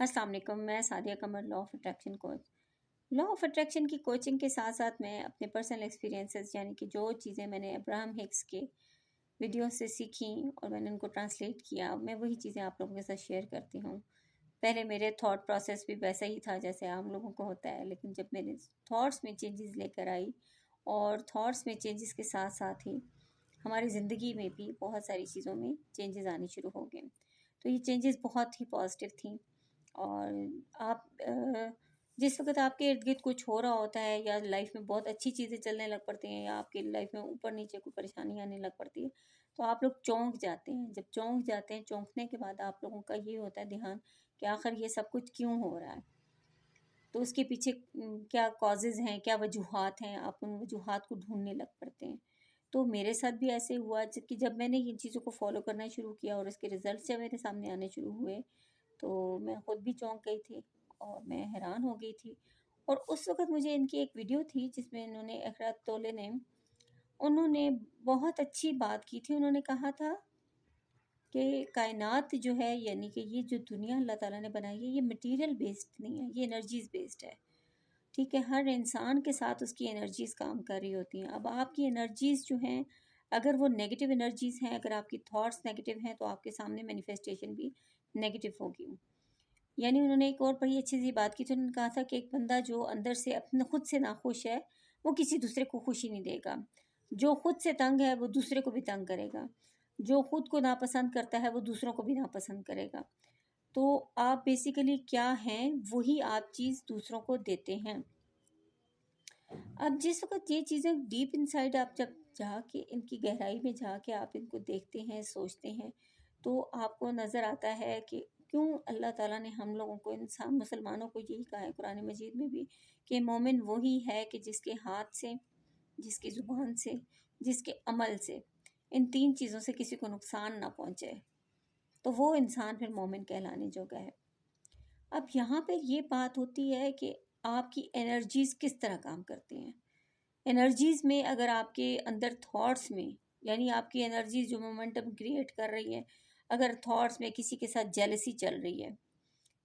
अस्सलाम वालेकुम। मैं Sadia Qamar, law of attraction coach. Law of attraction की कोचिंग के साथ साथ मैं अपने पर्सनल एक्सपीरियंसेस यानी कि जो चीज़ें मैंने अब्राहम हिक्स के वीडियो से सीखी और मैंने उनको ट्रांसलेट किया, मैं वही चीज़ें आप लोगों के साथ शेयर करती हूँ। पहले मेरे थॉट प्रोसेस भी वैसा ही था जैसे आम लोगों को होता है, लेकिन जब मैंने थॉट्स में चेंजेस लेकर आई और थॉट्स में चेंजेस के साथ साथ ही हमारी ज़िंदगी में भी बहुत सारी चीज़ों में चेंजेस आने शुरू हो गए। तो ये चेंजेस बहुत ही पॉजिटिव थी। और आप जिस वक़्त आपके इर्द-गिर्द कुछ हो रहा होता है या लाइफ में बहुत अच्छी चीज़ें चलने लग पड़ती हैं या आपकी लाइफ में ऊपर-नीचे कोई परेशानी आने लग पड़ती है, तो आप लोग चौंक जाते हैं। जब चौंक जाते हैं, चौंकने के बाद आप लोगों का ये होता है ध्यान कि आखिर ये सब कुछ क्यों हो रहा है? तो उसके पीछे क्या कॉजेज़ हैं, क्या वजूहात हैं, आप उन वजूहात को ढूँढने लग पड़ते हैं। तो मेरे साथ भी ऐसे हुआ कि जब मैंने इन चीज़ों को फ़ॉलो करना शुरू किया और इसके रिज़ल्ट्स जब मेरे सामने आने शुरू हुए, तो मैं खुद भी चौंक गई थी और मैं हैरान हो गई थी। और उस वक़्त मुझे इनकी एक वीडियो थी जिसमें इन्होंने एकरात तोले ने उन्होंने बहुत अच्छी बात की थी। उन्होंने कहा था कि कायनात जो है यानी कि ये जो दुनिया अल्लाह ताला ने बनाई है ये मटेरियल बेस्ड नहीं है, ये एनर्जीज़ बेस्ड है। ठीक है, हर इंसान के साथ उसकी एनर्जीज़ काम कर रही होती हैं। अब आपकी एनर्जीज़ जो हैं, अगर वो नेगेटिव एनर्जीज़ हैं, अगर आपकी थॉट्स नेगेटिव हैं, तो आपके सामने मैनिफेस्टेशन भी नेगेटिव होगी। यानी उन्होंने एक और बड़ी अच्छी सी बात की थी। उन्होंने कहा था कि एक बंदा जो अंदर से अपने खुद से नाखुश है, वो किसी दूसरे को खुशी नहीं देगा। जो खुद से तंग है, वो दूसरे को भी तंग करेगा। जो खुद को नापसंद करता है, वो दूसरों को भी नापसंद करेगा। तो आप बेसिकली क्या हैं, वही आप चीज़ दूसरों को देते हैं। अब जिस वक़्त ये चीज़ें डीप इनसाइड आप जब जाके इनकी गहराई में जाके आप इनको देखते हैं, सोचते हैं, तो आपको नज़र आता है कि क्यों अल्लाह ताला ने हम लोगों को, इंसान मुसलमानों को यही कहा है कुरान मजीद में भी कि मोमिन वही है कि जिसके हाथ से, जिसकी ज़ुबान से, जिसके अमल से, इन 3 चीज़ों से किसी को नुकसान ना पहुँचे। तो वो इंसान फिर मोमिन कहलाने जोगा है। अब यहाँ पे ये बात होती है कि आपकी एनर्जीज़ किस तरह काम करती हैं। एनर्जीज़ में अगर आपके अंदर थॉट्स में यानी आपकी एनर्जीज जो मोमेंटम क्रिएट कर रही है, अगर थॉट्स में किसी के साथ जेलसी चल रही है,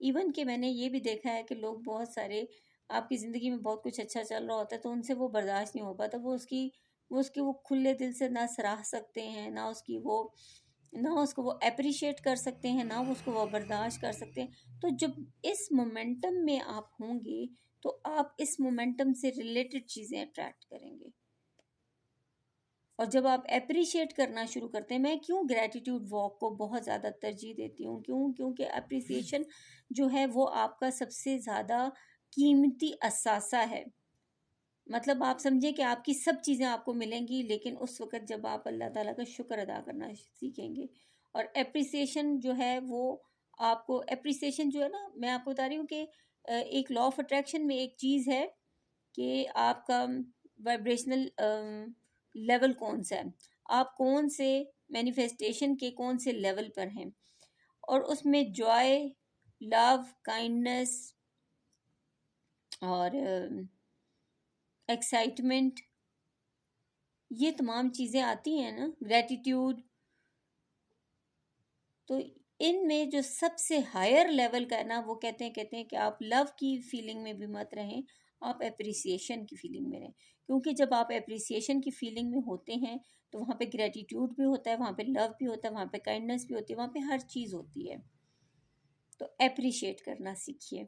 इवन कि मैंने ये भी देखा है कि लोग बहुत सारे आपकी ज़िंदगी में बहुत कुछ अच्छा चल रहा होता है तो उनसे वो बर्दाश्त नहीं हो पाता, वो खुले दिल से ना सराह सकते हैं, ना उसको वो अप्रिशिएट कर सकते हैं, ना उसको वो बर्दाश्त कर सकते हैं। तो जब इस मोमेंटम में आप होंगे तो आप इस मोमेंटम से रिलेटेड चीज़ें अट्रैक्ट करेंगे। और जब आप अप्रिशिएट करना शुरू करते हैं, मैं क्यों ग्रैटिट्यूड वॉक को बहुत ज़्यादा तरजीह देती हूँ, क्योंकि अप्रिसिएशन जो है वो आपका सबसे ज़्यादा कीमती असासा है। मतलब आप समझे कि आपकी सब चीज़ें आपको मिलेंगी, लेकिन उस वक़्त जब आप अल्लाह ताला का शुक्र अदा करना सीखेंगे। और एप्रिसिएशन जो है वो आपको, एप्रिसिएशन जो है ना, मैं आपको बता रही हूँ कि एक लॉ ऑफ अट्रैक्शन में एक चीज़ है कि आपका वाइब्रेशनल लेवल कौन सा है, आप कौन से मैनिफेस्टेशन के कौन से लेवल पर हैं। और उसमें जॉय, लव, काइंडनेस और एक्साइटमेंट, ये तमाम चीज़ें आती हैं ना, ग्रैटिट्यूड। तो इनमें जो सबसे हायर लेवल का है ना, वो कहते हैं कि आप लव की फीलिंग में भी मत रहें, आप एप्रिसिएशन की फीलिंग में रहें। क्योंकि जब आप एप्रिसिएशन की फीलिंग में होते हैं तो वहाँ पे ग्रैटिट्यूड भी होता है, वहाँ पे लव भी होता है, वहाँ पे काइंडनेस भी होती है, वहाँ पे हर चीज़ होती है। तो एप्रिशिएट करना सीखिए।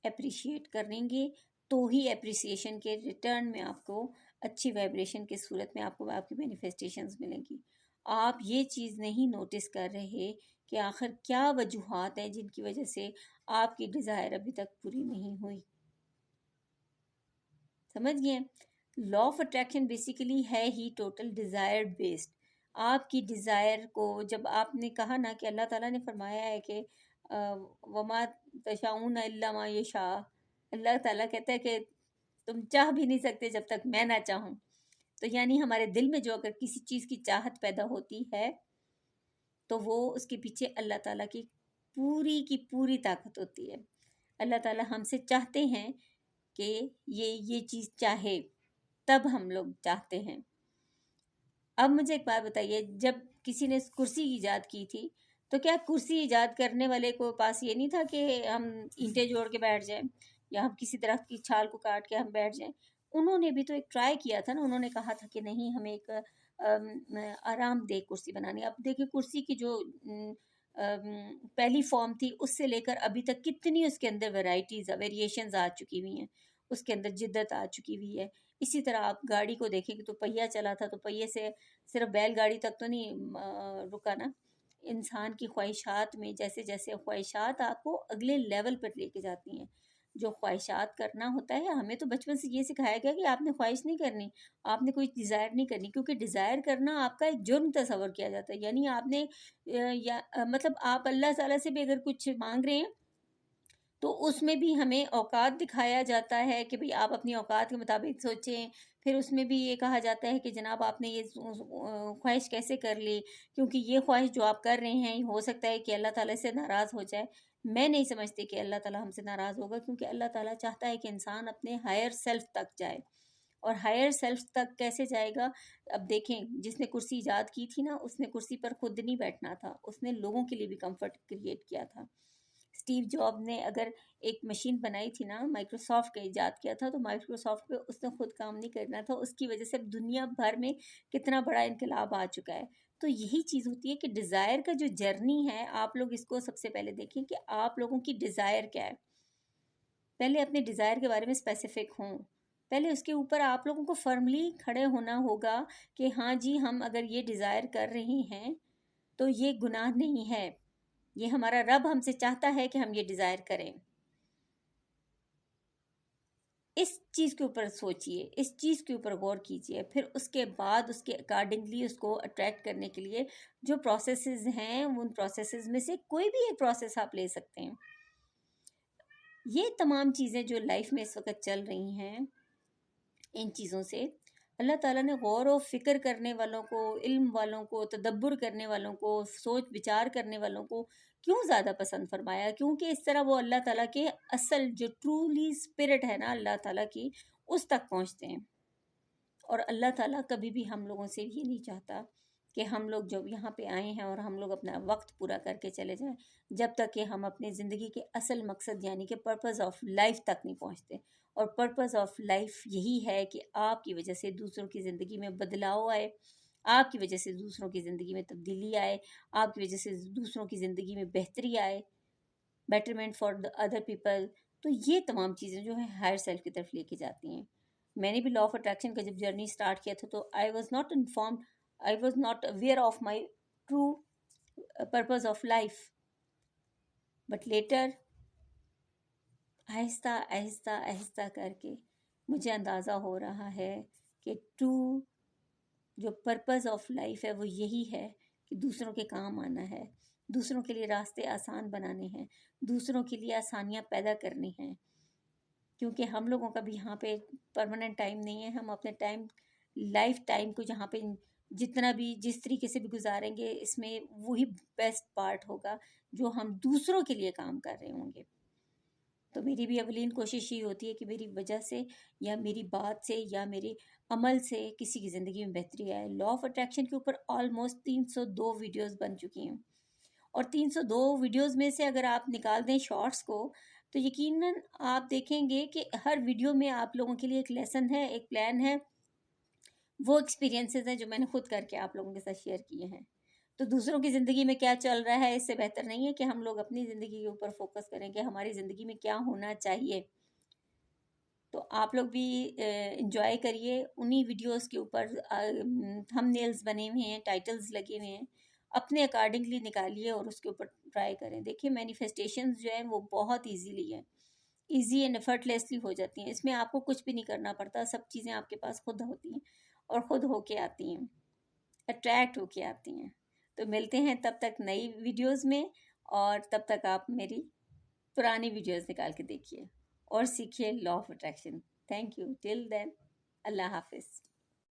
एप्रिशिएट करेंगे तो ही एप्रिसिएशन के रिटर्न में आपको अच्छी वाइब्रेशन की सूरत में आपको आपकी मैनिफेस्टेशंस मिलेंगी। आप ये चीज़ नहीं नोटिस कर रहे कि आखिर क्या वजूहात हैं जिनकी वजह से आपकी डिज़ायर अभी तक पूरी नहीं हुई। समझ गए? लॉ ऑफ अट्रैक्शन बेसिकली है ही टोटल डिज़ायर बेस्ड। आपकी डिज़ायर को जब आपने कहा ना कि अल्लाह ताला ने फरमाया है कि वमा तशाऊन इल्ला मा यशा, अल्लाह ताला कहता है कि तुम चाह भी नहीं सकते जब तक मैं ना चाहूँ। तो यानी हमारे दिल में जो अगर किसी चीज़ की चाहत पैदा होती है तो वो उसके पीछे अल्लाह ताला की पूरी ताकत होती है। अल्लाह ताला हमसे चाहते हैं कि ये चीज़ चाहे, तब हम लोग चाहते हैं। अब मुझे एक बात बताइए, जब किसी ने कुर्सी ईजाद की थी تو کیا کرسی ایجاد کرنے والے کو پاس یہ نہیں تھا کہ ہم اینٹیں جوڑ کے بیٹھ جائیں یا ہم کسی درخت کی چھال کو کاٹ کے ہم بیٹھ جائیں؟ انہوں نے بھی تو ایک ٹرائی کیا تھا نا، انہوں نے کہا تھا کہ نہیں ہمیں ایک آرام دہ کرسی بنانی ہے۔ اب دیکھیں کرسی کی جو پہلی فارم تھی اس سے لے کر ابھی تک کتنی اس کے اندر ویریشنز آ چکی ہوئی ہیں، اس کے اندر جدت آ چکی ہوئی ہے۔ اسی طرح آپ گاڑی کو دیکھیں کہ تو پہیہ چلا تھا، تو پہیے سے صرف بیل گاڑی تک تو نہیں رکا نا، انسان کی خواہشات میں جیسے جیسے خواہشات آپ کو اگلے لیول پر لے کے جاتی ہیں، جو خواہشات کرنا ہوتا ہے، ہمیں تو بچپن سے یہ سکھایا گیا کہ آپ نے خواہش نہیں کرنی، آپ نے کوئی ڈیزائر نہیں کرنی، کیونکہ ڈیزائر کرنا آپ کا ایک جرم تصور کیا جاتا ہے۔ یعنی آپ نے مطلب آپ اللہ تعالیٰ سے بھی اگر کچھ مانگ رہے ہیں تو اس میں بھی ہمیں اوقات دکھایا جاتا ہے کہ بھئی آپ اپنی اوقات کے مطابق سوچیں۔ پھر اس میں بھی یہ کہا جاتا ہے کہ جناب آپ نے یہ خواہش کیسے کر لی، کیونکہ یہ خواہش جو آپ کر رہے ہیں ہو سکتا ہے کہ اللہ تعالیٰ سے ناراض ہو جائے۔ میں نہیں سمجھتی کہ اللہ تعالیٰ ہم سے ناراض ہوگا، کیونکہ اللہ تعالیٰ چاہتا ہے کہ انسان اپنے ہائر سیلف تک جائے۔ اور ہائر سیلف تک کیسے جائے گا؟ اب دیکھیں جس نے کرسی ایجاد کی تھی نا، اس نے کرسی پر خود نہیں بیٹھنا تھا، اس نے لوگوں کے لیے بھی کمفرٹ کریٹ کیا تھا۔ اسٹیو جاب نے اگر ایک مشین بنائی تھی نا، مائکروسافٹ کا ایجاد کیا تھا، تو مائکروسافٹ پہ اس نے خود کام نہیں کرنا تھا، اس کی وجہ سے دنیا بھر میں کتنا بڑا انقلاب آ چکا ہے۔ تو یہی چیز ہوتی ہے کہ ڈیزائر کا جو جرنی ہے، آپ لوگ اس کو سب سے پہلے دیکھیں کہ آپ لوگوں کی ڈیزائر کیا ہے۔ پہلے اپنے ڈیزائر کے بارے میں اسپیسیفک ہوں، پہلے اس کے اوپر آپ لوگوں کو فرملی کھڑے ہونا ہوگا کہ ہاں جی ہم اگر یہ ڈیزائر کر رہے ہیں تو یہ گناہ نہیں ہے، یہ ہمارا رب ہم سے چاہتا ہے کہ ہم یہ ڈیزائر کریں۔ اس چیز کے اوپر سوچئے، اس چیز کے اوپر غور کیجئے، پھر اس کے بعد اس کے اکارڈنگلی اس کو اٹریکٹ کرنے کے لیے جو پروسیسز ہیں، ان پروسیسز میں سے کوئی بھی ایک پروسیس آپ لے سکتے ہیں۔ یہ تمام چیزیں جو لائف میں اس وقت چل رہی ہیں، ان چیزوں سے اللہ تعالیٰ نے غور و فکر کرنے والوں کو، علم والوں کو، تدبر کرنے والوں کو، سوچ بچار کرنے والوں کو کیوں زیادہ پسند فرمایا؟ کیونکہ اس طرح وہ اللہ تعالیٰ کے اصل جو ٹرولی اسپرٹ ہے نا اللہ تعالیٰ کی، اس تک پہنچتے ہیں۔ اور اللہ تعالیٰ کبھی بھی ہم لوگوں سے یہ نہیں چاہتا کہ ہم لوگ جب یہاں پہ آئے ہیں اور ہم لوگ اپنا وقت پورا کر کے چلے جائیں، جب تک کہ ہم اپنے زندگی کے اصل مقصد یعنی کہ پرپز آف لائف تک نہیں پہنچتے۔ اور پرپز آف لائف یہی ہے کہ آپ کی وجہ سے دوسروں کی زندگی میں بدلاؤ آئے، آپ کی وجہ سے دوسروں کی زندگی میں تبدیلی آئے، آپ کی وجہ سے دوسروں کی زندگی میں بہتری آئے، بیٹرمنٹ فار ادر پیپل۔ تو یہ تمام چیزیں جو ہیں ہائر سیلف کی طرف لے کے جاتی ہیں۔ میں نے بھی لا آف اٹریکشن کا جب جرنی سٹارٹ کیا تھا تو I was not aware of my true purpose of life, but later آہستہ آہستہ آہستہ کر کے مجھے اندازہ ہو رہا ہے کہ ٹرو جو پرپز آف لائف ہے وہ یہی ہے کہ دوسروں کے کام آنا ہے، دوسروں کے لیے راستے آسان بنانے ہیں، دوسروں کے لیے آسانیاں پیدا کرنی ہیں۔ کیونکہ ہم لوگوں کا بھی یہاں پہ پرماننٹ ٹائم نہیں ہے، ہم اپنے لائف ٹائم کو جہاں پہ جتنا بھی جس طریقے سے بھی گزاریں گے، اس میں وہی بیسٹ پارٹ ہوگا جو ہم دوسروں کے لیے کام کر رہے ہوں گے۔ تو میری بھی اولین کوشش یہ ہوتی ہے کہ میری وجہ سے یا میری بات سے یا میرے عمل سے کسی کی زندگی میں بہتری آئے۔ لا آف اٹریکشن کے اوپر آلموسٹ 302 ویڈیوز بن چکی ہیں، اور 302 ویڈیوز میں سے اگر آپ نکال دیں شارٹس کو تو یقیناً آپ دیکھیں گے کہ ہر ویڈیو میں آپ لوگوں کے لیے ایک لیسن ہے، ایک پلان ہے، وہ ایکسپیرینسز ہیں جو میں نے خود کر کے آپ لوگوں کے ساتھ شیئر کیے ہیں۔ تو دوسروں کی زندگی میں کیا چل رہا ہے، اس سے بہتر نہیں ہے کہ ہم لوگ اپنی زندگی کے اوپر فوکس کریں کہ ہماری زندگی میں کیا ہونا چاہیے۔ تو آپ لوگ بھی انجوائے کریے، انہی ویڈیوز کے اوپر تھم نیلز بنے ہوئے ہیں، ٹائٹلز لگے ہوئے ہیں، اپنے اکارڈنگلی نکالیے اور اس کے اوپر ٹرائی کریں۔ دیکھیے مینیفیسٹیشنز جو ہیں وہ بہت ایزیلی ہیں، ایزی اینڈ ایفرٹلیسلی ہو جاتی ہیں، اس میں آپ کو کچھ بھی نہیں کرنا پڑتا، سب چیزیں آپ کے پاس خود ہوتی ہیں اور خود ہو کے آتی ہیں، اٹریکٹ ہو کے آتی ہیں۔ تو ملتے ہیں تب تک نئی ویڈیوز میں، اور تب تک آپ میری پرانی ویڈیوز نکال کے دیکھیے اور سیکھیے law of attraction. Thank you, till then, اللہ حافظ۔